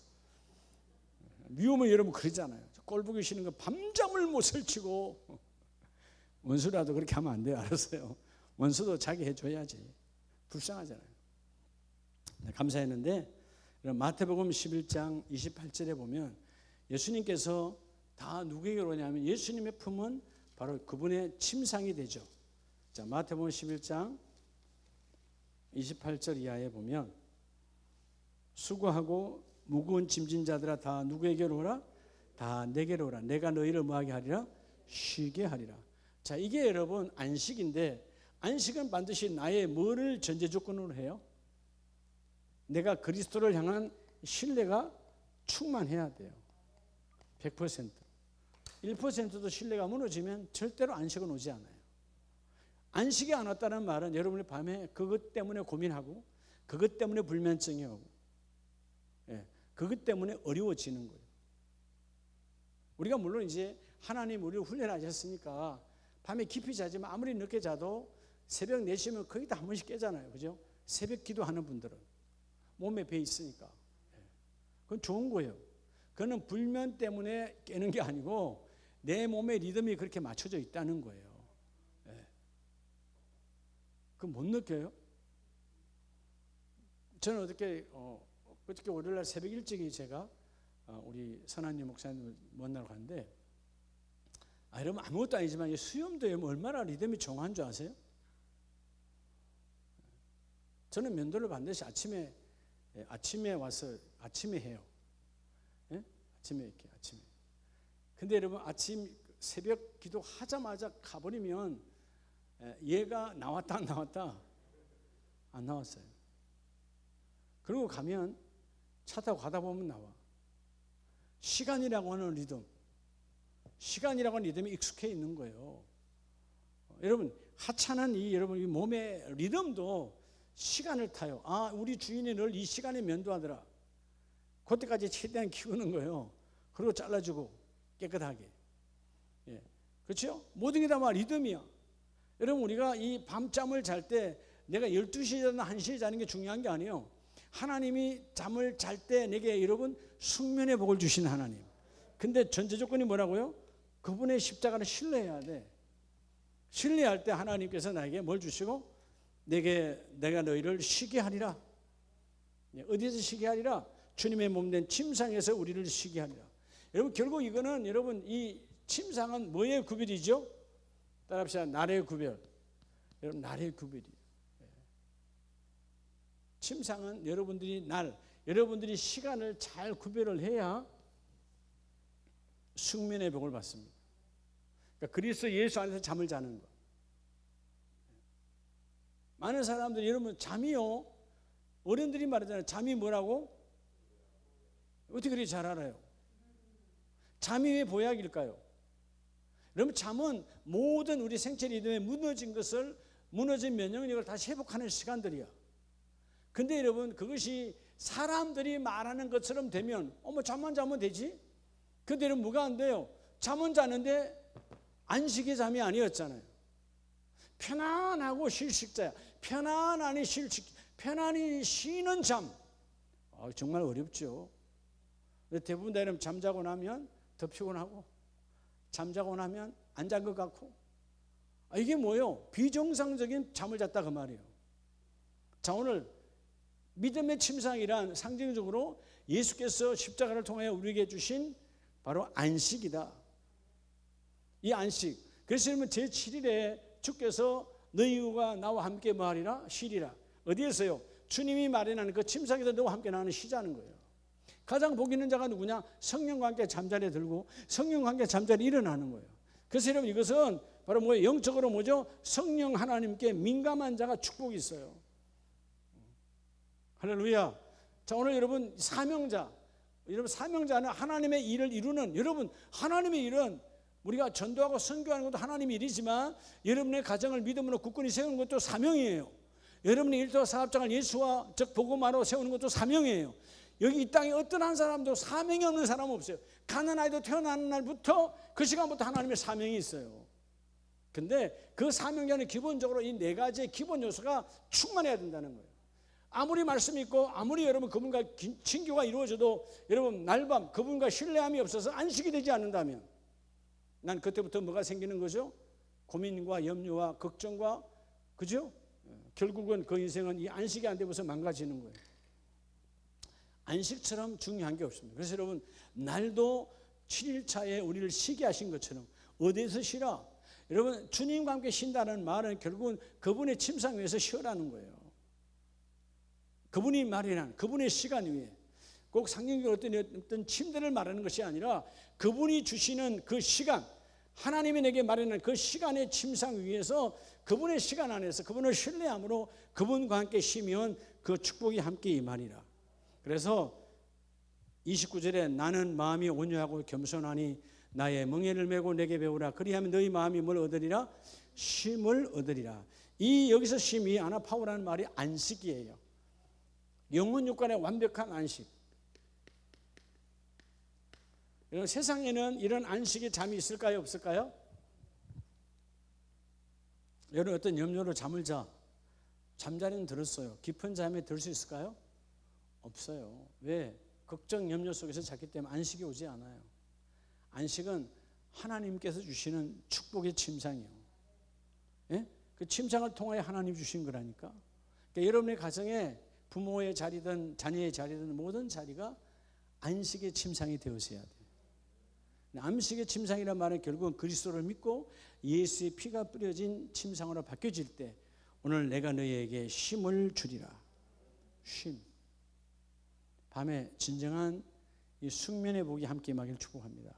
Speaker 1: 미우면 여러분 그러잖아요. 꼴 보기 싫은 거 밤잠을 못 설치고. 원수라도 그렇게 하면 안 돼요. 알았어요. 원수도 자기 해줘야지. 불쌍하잖아요. 감사했는데 마태복음 11장 28절에 보면 예수님께서 다 누구에게 오냐면 예수님의 품은 바로 그분의 침상이 되죠. 자, 마태복음 11장 28절 이하에 보면 수고하고 무거운 짐진 자들아 다 누구에게로 오라? 다 내게로 오라. 내가 너희를 뭐하게 하리라? 쉬게 하리라. 자, 이게 여러분 안식인데, 안식은 반드시 나의 뭐를 전제 조건으로 해요? 내가 그리스도를 향한 신뢰가 충만해야 돼요. 100%. 1%도 신뢰가 무너지면 절대로 안식은 오지 않아요. 안식이 안 왔다는 말은 여러분이 밤에 그것 때문에 고민하고 그것 때문에 불면증이 오고 그것 때문에 어려워지는 거예요. 우리가 물론 이제 하나님 우리를 훈련하셨으니까 밤에 깊이 자지만 아무리 늦게 자도 새벽 4시면 거의 다 한 번씩 깨잖아요. 그죠? 새벽 기도하는 분들은 몸에 배 있으니까. 그건 좋은 거예요. 그거는 불면 때문에 깨는 게 아니고 내 몸의 리듬이 그렇게 맞춰져 있다는 거예요. 그거 못 느껴요? 저는 어저께 월요일날 새벽 일찍이 제가 우리 선한님 목사님 만나러 갔는데, 여러분 아무것도 아니지만 수염도 얼마나 리듬이 정확한 줄 아세요? 저는 면도를 반드시 아침에 와서 아침에 해요. 아침에 이렇게 아침에. 근데 여러분 아침 새벽 기도 하자마자 가버리면 얘가 나왔다 안 나왔다? 안 나왔어요. 그리고 가면 차 타고 가다 보면 나와. 시간이라고 하는 리듬, 시간이라고 하는 리듬이 익숙해 있는 거예요. 여러분 하찮은 여러분 이 몸의 리듬도 시간을 타요. 우리 주인이 늘 이 시간에 면도하더라. 그때까지 최대한 키우는 거예요. 그리고 잘라주고 깨끗하게. 그렇죠? 모든 게 다 리듬이야. 여러분, 우리가 이 밤잠을 잘 때 내가 12시에 1시에 자는 게 중요한 게 아니에요. 하나님이 잠을 잘 때 내게 여러분 숙면의 복을 주신 하나님. 근데 전제 조건이 뭐라고요? 그분의 십자가를 신뢰해야 돼. 신뢰할 때 하나님께서 나에게 뭘 주시고 내가 너희를 쉬게 하리라. 어디서 쉬게 하리라? 주님의 몸된 침상에서 우리를 쉬게 하리라. 여러분, 결국 이거는 여러분 이 침상은 뭐의 구별이죠? 따라합시다. 날의 구별. 여러분, 날의 구별이에요. 침상은 여러분들이 시간을 잘 구별을 해야 숙면의 복을 받습니다. 그러니까 그리스도 예수 안에서 잠을 자는 것. 많은 사람들이 여러분 잠이요, 어른들이 말하잖아요. 잠이 뭐라고? 어떻게 그렇게 잘 알아요? 잠이 왜 보약일까요? 여러분, 잠은 모든 우리 생체 리듬에 무너진 면역력을 다시 회복하는 시간들이야. 근데 여러분, 그것이 사람들이 말하는 것처럼 되면 잠만 자면 되지? 근데 여러분, 뭐가 안 돼요? 잠은 자는데 안식의 잠이 아니었잖아요. 편안하고 실식자야. 편안히 쉬는 잠. 정말 어렵죠. 대부분 다 여러분 잠자고 나면 더 피곤하고, 잠자고 나면 안 잔 것 같고. 이게 뭐예요? 비정상적인 잠을 잤다 그 말이에요. 자, 오늘 믿음의 침상이란 상징적으로 예수께서 십자가를 통하여 우리에게 주신 바로 안식이다. 이 안식. 그래서 여러분, 제7일에 주께서 너희가 나와 함께 뭐하리라? 쉬리라. 어디에서요? 주님이 마련하는 그 침상에서 너와 함께 나는 쉬자는 거예요. 가장 복 있는 자가 누구냐? 성령과 함께 잠자리에 들고 성령과 함께 잠자리에 일어나는 거예요. 그래서 여러분, 이것은 바로 뭐예요? 영적으로 뭐죠? 성령 하나님께 민감한 자가 축복이 있어요. 할렐루야. 자, 오늘 여러분 사명자는 하나님의 일을 이루는, 여러분 하나님의 일은 우리가 전도하고 선교하는 것도 하나님의 일이지만 여러분의 가정을 믿음으로 굳건히 세우는 것도 사명이에요. 여러분의 일터 사업장을 예수와 즉 복음화로 세우는 것도 사명이에요. 여기 이 땅에 어떤 한 사람도 사명이 없는 사람 없어요. 가난아이도 태어나는 날부터 그 시간부터 하나님의 사명이 있어요. 근데 그 사명자는 기본적으로 이 4가지의 기본 요소가 충만해야 된다는 거예요. 아무리 말씀이 있고 아무리 여러분 그분과 친교가 이루어져도 여러분 날밤 그분과 신뢰함이 없어서 안식이 되지 않는다면 난 그때부터 뭐가 생기는 거죠? 고민과 염려와 걱정과, 그죠? 결국은 그 인생은 이 안식이 안 되면서 망가지는 거예요. 안식처럼 중요한 게 없습니다. 그래서 여러분, 날도 7일차에 우리를 쉬게 하신 것처럼 어디에서 쉬라? 여러분, 주님과 함께 쉰다는 말은 결국은 그분의 침상 위에서 쉬어라는 거예요. 그분이 마련한 그분의 시간 위에, 꼭 상징적으로 어떤 침대를 말하는 것이 아니라 그분이 주시는 그 시간, 하나님이 내게 마련한 그 시간의 침상 위에서 그분의 시간 안에서 그분을 신뢰함으로 그분과 함께 쉬면 그 축복이 함께 임하리라. 그래서 29절에 나는 마음이 온유하고 겸손하니 나의 멍에를 메고 내게 배우라. 그리하면 너희 마음이 뭘 얻으리라? 쉼을 얻으리라. 이 여기서 쉼이 아나파우라는 말이 안식이에요. 영혼 육간의 완벽한 안식. 여러분, 세상에는 이런 안식의 잠이 있을까요? 없을까요? 여러분, 어떤 염려로 잠을 잠자리는 들었어요. 깊은 잠에 들 수 있을까요? 없어요. 왜? 걱정, 염려 속에서 잤기 때문에 안식이 오지 않아요. 안식은 하나님께서 주시는 축복의 침상이에요. 예? 그 침상을 통하여 하나님 주신 거라니까. 그러니까 여러분의 가정에 부모의 자리든 자녀의 자리든 모든 자리가 안식의 침상이 되어서야 돼요. 안식의 침상이란 말은 결국은 그리스도를 믿고 예수의 피가 뿌려진 침상으로 바뀌어질 때 오늘 내가 너희에게 쉼을 주리라. 쉼. 밤에 진정한 이 숙면의 복이 함께 임하기를 축복합니다.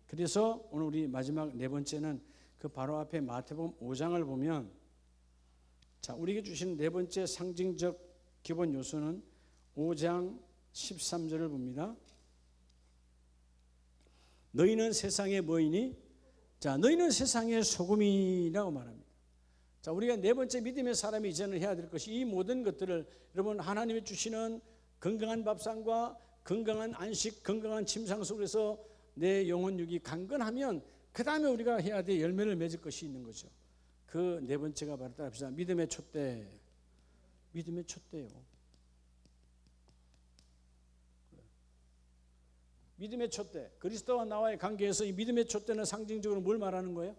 Speaker 1: 그래서 오늘 우리 마지막 4번째는 그 바로 앞에 마태복음 5장을 보면, 자, 우리에게 주신 4번째 상징적 기본 요소는 5장 13절을 봅니다. 너희는 세상의 뭐이니? 자, 너희는 세상의 소금이라고 말합니다. 자, 우리가 4번째 믿음의 사람이 이제는 해야 될 것이 이 모든 것들을 여러분 하나님이 주시는 건강한 밥상과 건강한 안식, 건강한 침상 속에서 내 영혼 육이 강건하면 그 다음에 우리가 해야 될 열매를 맺을 것이 있는 거죠. 그 네 번째가 바로 따라합시다. 믿음의 촛대. 믿음의 촛대요. 믿음의 촛대. 그리스도와 나와의 관계에서 이 믿음의 촛대는 상징적으로 뭘 말하는 거예요?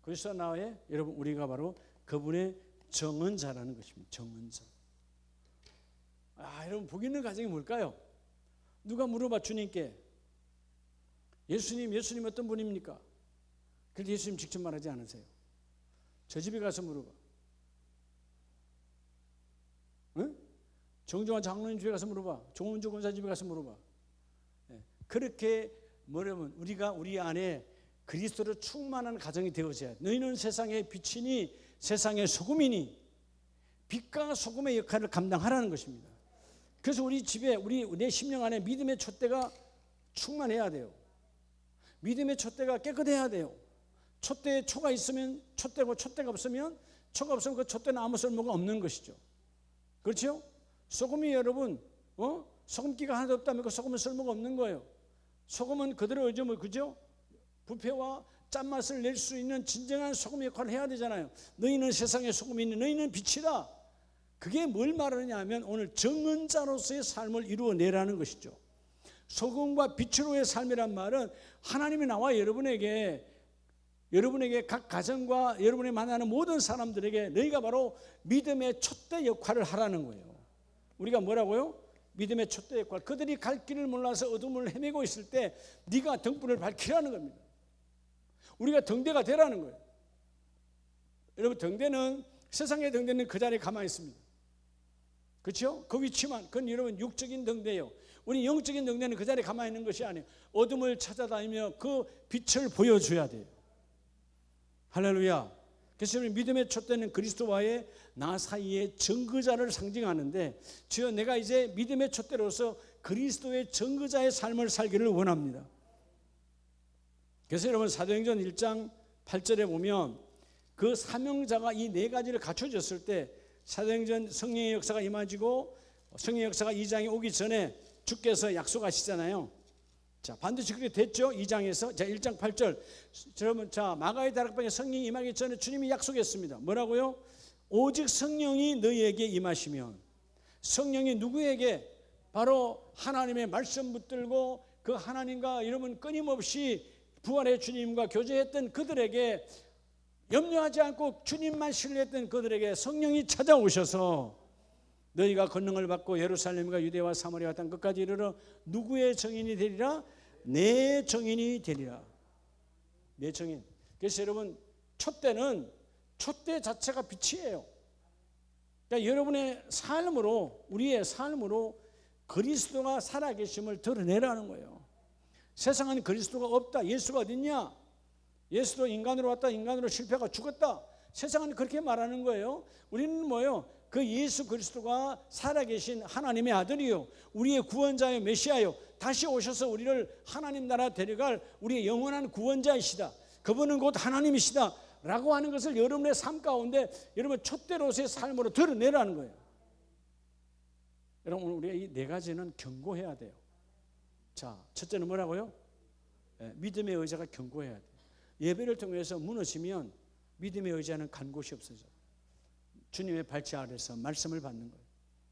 Speaker 1: 그리스도와 나와의, 여러분, 우리가 바로 그분의 정언자라는 것입니다. 정언자. 여러분, 복 있는 가정이 뭘까요? 누가 물어봐 주님께, 예수님 어떤 분입니까? 그런데 예수님 직접 말하지 않으세요. 저 집에 가서 물어봐. 응? 정종환 장로님 집에 가서 물어봐. 조은주 권사 집에 가서 물어봐. 그렇게 뭐냐면 우리가 우리 안에 그리스도로 충만한 가정이 되어져야 돼. 너희는 세상의 빛이니 세상의 소금이니, 빛과 소금의 역할을 감당하라는 것입니다. 그래서 우리 집에 내 심령 안에 믿음의 촛대가 충만해야 돼요. 믿음의 촛대가 깨끗해야 돼요. 촛대에 초가 있으면 촛대고, 촛대가 없으면 초가 없으면 그 촛대는 아무 쓸모가 없는 것이죠. 그렇죠? 소금이 여러분, 소금기가 하나도 없다면 그 소금은 쓸모가 없는 거예요. 소금은 그대로 그죠? 부패와 짠맛을 낼 수 있는 진정한 소금의 역할을 해야 되잖아요. 너희는 세상의 소금이니 너희는 빛이다. 그게 뭘 말하느냐 하면 오늘 정언자로서의 삶을 이루어내라는 것이죠. 소금과 빛으로의 삶이란 말은 하나님이 나와 여러분에게 각 가정과 여러분이 만나는 모든 사람들에게 너희가 바로 믿음의 촛대 역할을 하라는 거예요. 우리가 뭐라고요? 믿음의 촛대 역할. 그들이 갈 길을 몰라서 어둠을 헤매고 있을 때 네가 등불을 밝히라는 겁니다. 우리가 등대가 되라는 거예요. 여러분, 세상의 등대는 그 자리에 가만히 있습니다. 그렇죠? 그 위치만. 그건 여러분 육적인 등대예요. 우리 영적인 등대는 그 자리에 가만히 있는 것이 아니에요. 어둠을 찾아다니며 그 빛을 보여줘야 돼요. 할렐루야. 그래서 믿음의 촛대는 그리스도와의 나 사이의 증거자를 상징하는데, 주여 내가 이제 믿음의 촛대로서 그리스도의 증거자의 삶을 살기를 원합니다. 그래서 여러분 사도행전 1장 8절에 보면 그 사명자가 이 네 가지를 갖춰졌을 때 사도행전 성령의 역사가 임하지고, 성령의 역사가 2장에 오기 전에 주께서 약속하시잖아요. 자, 반드시 그렇게 됐죠. 2장에서. 자, 1장 8절. 여러분, 마가의 다락방에 성령이 임하기 전에 주님이 약속했습니다. 뭐라고요? 오직 성령이 너희에게 임하시면. 성령이 누구에게? 바로 하나님의 말씀 붙들고 그 하나님과 여러분 끊임없이 부활의 주님과 교제했던 그들에게, 염려하지 않고 주님만 신뢰했던 그들에게 성령이 찾아오셔서 너희가 권능을 받고 예루살렘과 유대와 사마리아 땅 끝까지 이르러 누구의 정인이 되리라? 내 정인이 되리라. 내 정인. 그래서 여러분, 촛대 자체가 빛이에요. 그러니까 여러분의 삶으로, 우리의 삶으로 그리스도가 살아계심을 드러내라는 거예요. 세상은 그리스도가 없다. 예수가 어딨냐? 예수도 인간으로 왔다. 인간으로 실패하고 죽었다. 세상은 그렇게 말하는 거예요. 우리는 뭐예요? 그 예수 그리스도가 살아계신 하나님의 아들이요, 우리의 구원자요, 메시아요, 다시 오셔서 우리를 하나님 나라 데려갈 우리의 영원한 구원자이시다. 그분은 곧 하나님이시다 라고 하는 것을 여러분의 삶 가운데 여러분 촛대로서의 삶으로 드러내라는 거예요. 여러분, 우리가 이 네 가지는 견고해야 돼요. 자, 첫째는 뭐라고요? 믿음의 의자가 견고해야 돼요. 예배를 통해서 무너지면 믿음의 의자는 간 곳이 없어져요. 주님의 발치 아래서 말씀을 받는 거예요.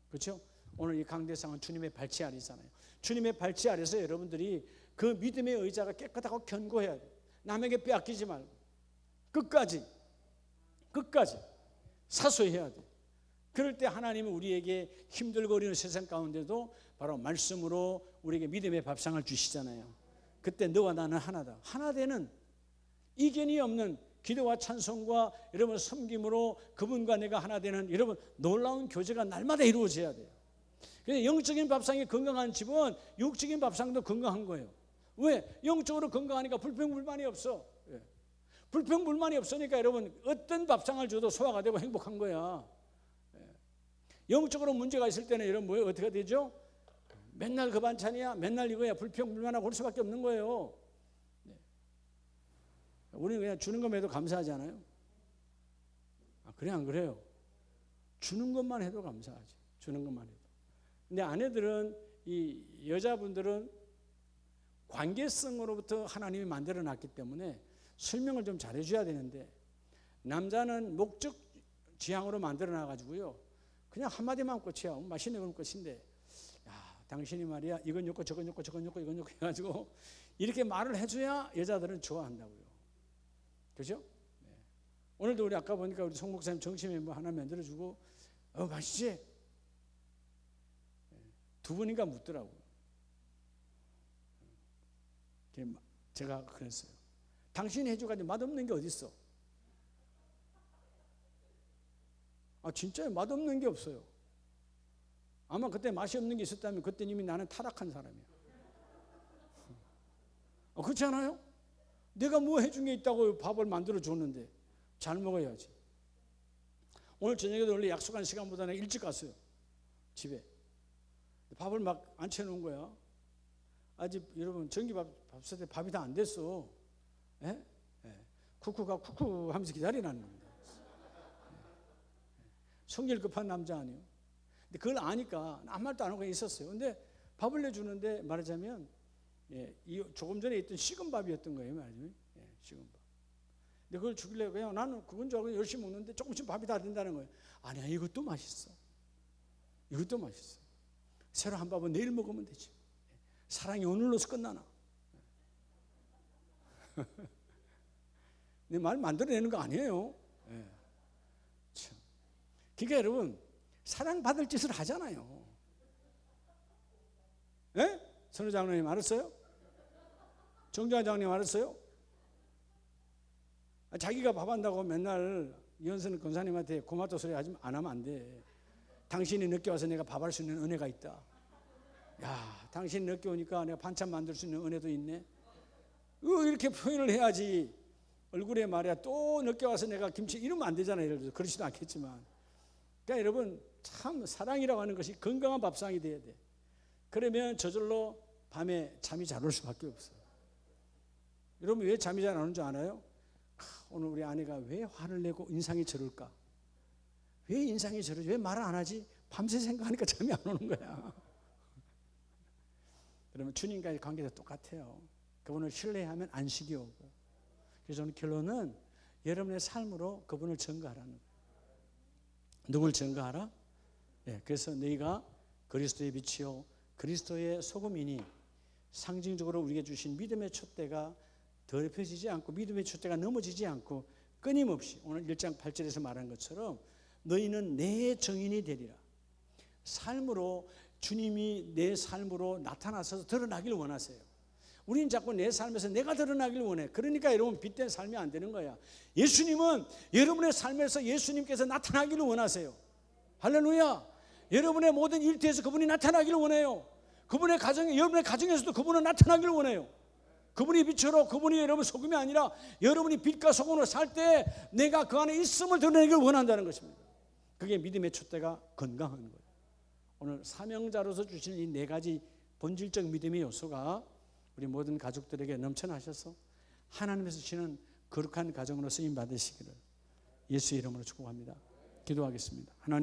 Speaker 1: 그렇죠? 오늘 이 강대상은 주님의 발치 아래잖아요. 주님의 발치 아래서 여러분들이 그 믿음의 의자가 깨끗하고 견고해야 돼요. 남에게 빼앗기지 말고 끝까지 사소해야 돼요. 그럴 때 하나님은 우리에게 힘들고 어려운 세상 가운데도 바로 말씀으로 우리에게 믿음의 밥상을 주시잖아요. 그때 너와 나는 하나다. 하나 되는, 이견이 없는 기도와 찬송과 여러분 섬김으로 그분과 내가 하나 되는 여러분 놀라운 교제가 날마다 이루어져야 돼요. 그래서 영적인 밥상이 건강한 집은 육적인 밥상도 건강한 거예요. 왜? 영적으로 건강하니까 불평불만이 없어. 불평불만이 없으니까 여러분 어떤 밥상을 줘도 소화가 되고 행복한 거야. 영적으로 문제가 있을 때는 여러분 뭐예요? 어떻게 되죠? 맨날 그 반찬이야, 맨날 이거야, 불평불만하고 올 수밖에 없는 거예요. 우리는 그냥 주는 것만 해도 감사하지 않아요? 그래, 안 그래요? 주는 것만 해도 감사하지. 주는 것만 해도. 근데 아내들은, 이 여자분들은 관계성으로부터 하나님이 만들어 놨기 때문에 설명을 좀 잘해줘야 되는데 남자는 목적 지향으로 만들어놔가지고요 그냥 한마디만 끝이야. 맛있는 건 끝인데 야 당신이 말이야 이건 좋고 저건 좋고 저건 좋고 이건 좋고 해가지고 이렇게 말을 해줘야 여자들은 좋아한다고요. 그죠? 네. 오늘도 우리 아까 보니까 우리 송 목사님 점심에 뭐 하나 만들어주고 맛있지? 네. 두 분인가 묻더라고요. 제가 그랬어요. 당신이 해줘가지고 맛없는 게 어딨어? 진짜요? 맛없는 게 없어요. 아마 그때 맛이 없는 게 있었다면 그때 이미 나는 타락한 사람이야. 그렇지 않아요? 내가 뭐 해준 게 있다고 밥을 만들어 줬는데 잘 먹어야지. 오늘 저녁에도 원래 약속한 시간보다 내가 일찍 갔어요. 집에. 밥을 막 안 채워놓은 거야. 아직 여러분 전기밥솥에 밥이 다 안 됐어. 예? 예. 쿠쿠가 쿠쿠 하면서 기다리라는 겁니다. 성질 급한 남자 아니에요. 근데 그걸 아니까 아무 말도 안 하고 있었어요. 근데 밥을 내주는데 말하자면 이 조금 전에 있던 식은 밥이었던 거예요. 말하자면 식은 밥. 근데 그걸 주길래 그냥 나는 그건 줄 알고 열심히 먹는데 조금씩 밥이 다 된다는 거예요. 아니야 이것도 맛있어. 이것도 맛있어. 새로 한 밥은 내일 먹으면 되지. 사랑이 오늘로서 끝나나. 내 말 만들어내는 거 아니에요. 참. 그러니까 여러분 사랑받을 짓을 하잖아요. 선우장로님 알았어요? 정자장님 알았어요? 자기가 밥 한다고 맨날 이현선 권사님한테 고맙다 소리 안 하면 안 돼. 당신이 늦게 와서 내가 밥할 수 있는 은혜가 있다. 야, 당신이 늦게 오니까 내가 반찬 만들 수 있는 은혜도 있네. 이렇게 표현을 해야지. 얼굴에 말이야 또 늦게 와서 내가 김치 이러면 안 되잖아요. 예를 들어서 그러지도 않겠지만. 그러니까 여러분 참 사랑이라고 하는 것이 건강한 밥상이 돼야 돼. 그러면 저절로 밤에 잠이 잘 올 수밖에 없어요. 여러분 왜 잠이 잘 안 오는 줄 아나요? 오늘 우리 아내가 왜 화를 내고 인상이 저럴까? 왜 인상이 저러지? 왜 말을 안 하지? 밤새 생각하니까 잠이 안 오는 거야. 그러면 주님과의 관계도 똑같아요. 그분을 신뢰하면 안식이 오고. 그래서 저는 결론은 여러분의 삶으로 그분을 증거하라는 거예요. 누굴 증거하라? 그래서 너희가 그리스도의 빛이요 그리스도의 소금이니 상징적으로 우리에게 주신 믿음의 촛대가 더럽혀지지 않고 믿음의 촛대가 넘어지지 않고 끊임없이 오늘 1장 8절에서 말한 것처럼 너희는 내 증인이 되리라. 삶으로 주님이 내 삶으로 나타나서 드러나길 원하세요. 우리는 자꾸 내 삶에서 내가 드러나길 원해. 그러니까 여러분 빛된 삶이 안 되는 거야. 예수님은 여러분의 삶에서 예수님께서 나타나기를 원하세요. 할렐루야. 여러분의 모든 일터에서 그분이 나타나기를 원해요. 그분의 가정에, 여러분의 가정에서도 그분은 나타나기를 원해요. 그분이 빛으로, 그분이 여러분 소금이 아니라 여러분이 빛과 소금으로 살 때 내가 그 안에 있음을 드러내기를 원한다는 것입니다. 그게 믿음의 촛대가 건강한 거예요. 오늘 사명자로서 주시는 이 네 가지 본질적 믿음의 요소가 우리 모든 가족들에게 넘쳐나셔서 하나님에서 주시는 거룩한 가정으로 쓰임 받으시기를 예수의 이름으로 축복합니다. 기도하겠습니다. 하나님